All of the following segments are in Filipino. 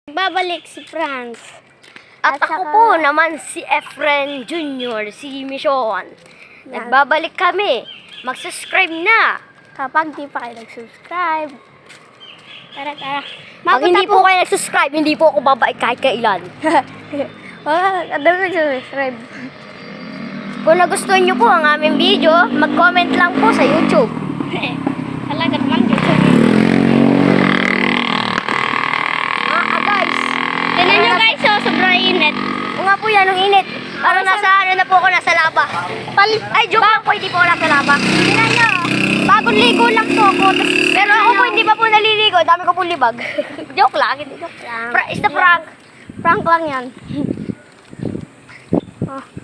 Babalik si Franz. At ako po naman si Efren Jr., si Mission. Nagbabalik kami. Mag-subscribe na. Kapag di pa kayo nag-subscribe. Tara. Pag hindi po kayo nag-subscribe, hindi po ako babalik kahit kailan. Ano nag-subscribe? Kung nagustuhan nyo po ang aming video, mag-comment lang po sa YouTube. Talaga naman dito. Guys, Tignan nyo guys, sobrang init. o nga po yan, ang init. Parang nasa ano na po ako, nasa laba. Ay, joke lang po, hindi po ako nasa laba. Tignan nyo, bagong ligo lang po ako. Pero ako po, hindi pa po naliligo. Dami ko po libag. Joke lang. Joke lang. It's the prank. Prank lang yan.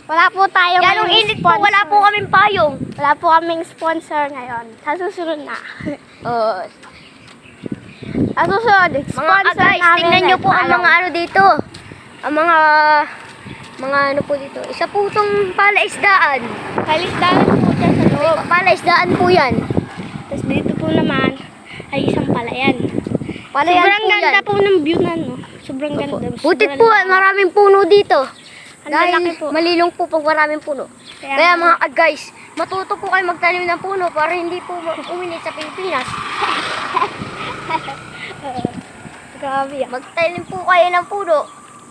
Wala po tayo Yan, ang init po, wala po kaming payong. Wala po kaming sponsor ngayon. Sa susunod na. Sa susunod, Mga sponsor guys, namin. tingnan nyo po ang mga ano dito. Ang mga ano po dito. Isa po itong palaisdaan. Kalisdaan po dyan sa loob. Palaisdaan po yan. Tapos dito po naman ay isang palayan. Palayan Sobrang po ganda yan. po ng view na, no? Sobrang ganda. Butit po, maraming puno dito. Ang Dahil lalaki po. malilong po pag maraming puno. Kaya mga guys, matuto po kayo magtanim ng puno para hindi po uminit sa Pilipinas. Grabe yan. Magtanim po kayo ng puno.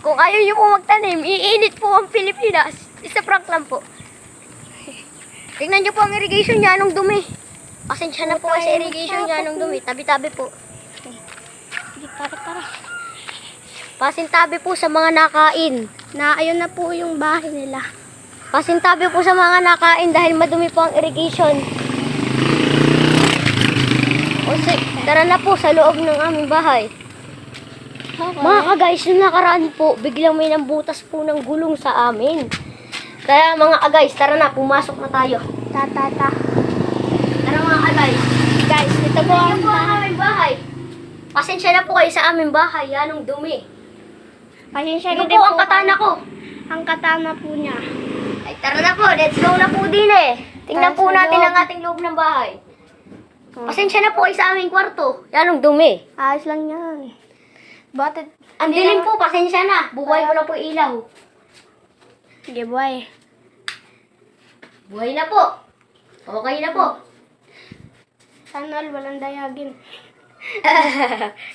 Kung ayaw nyo po magtanim, iinit po ang Pilipinas. Isa prank lang po. Tingnan nyo po ang irrigation niya, anong dumi. Pasensya na po kayo sa irrigation niya, anong dumi. Tabi-tabi po. Sige, tara. Pasintabi po sa mga nakain. Ayun na po yung bahay nila. Pasintabi po sa mga nakain dahil madumi po ang irrigation. Tara na po sa loob ng aming bahay. Okay. Mga guys, nung nakaraan po, biglang may nambutas po ng gulong sa amin. Kaya mga guys, tara na, pumasok na tayo. Ta. Tara mga guys. Guys, ito po Ito ang po ang aming bahay. Pasensya na po kayo sa aming bahay, anong dumi. Pasensya Ito na po ang katana ko. Ang katana po niya. Ay, tara na po, let's go na po din eh. Tingnan Tara po sa natin loob. ang ating loob ng bahay. Pasensya na po kayo sa aming kwarto. Yan ang dumi. Ayos lang yan. Bakit? Ang dilim po, pasensya na. Buhay ko na po ilaw. Sige, boy. Buhay na po. Okay na po. Sana all walang dayagin.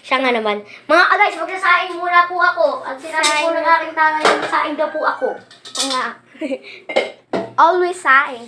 Siya nga naman. Mga guys, magsasaing muna po ako. At sinabi po ng aking tatay, magsasaing daw po ako. Ito nga. Always saing.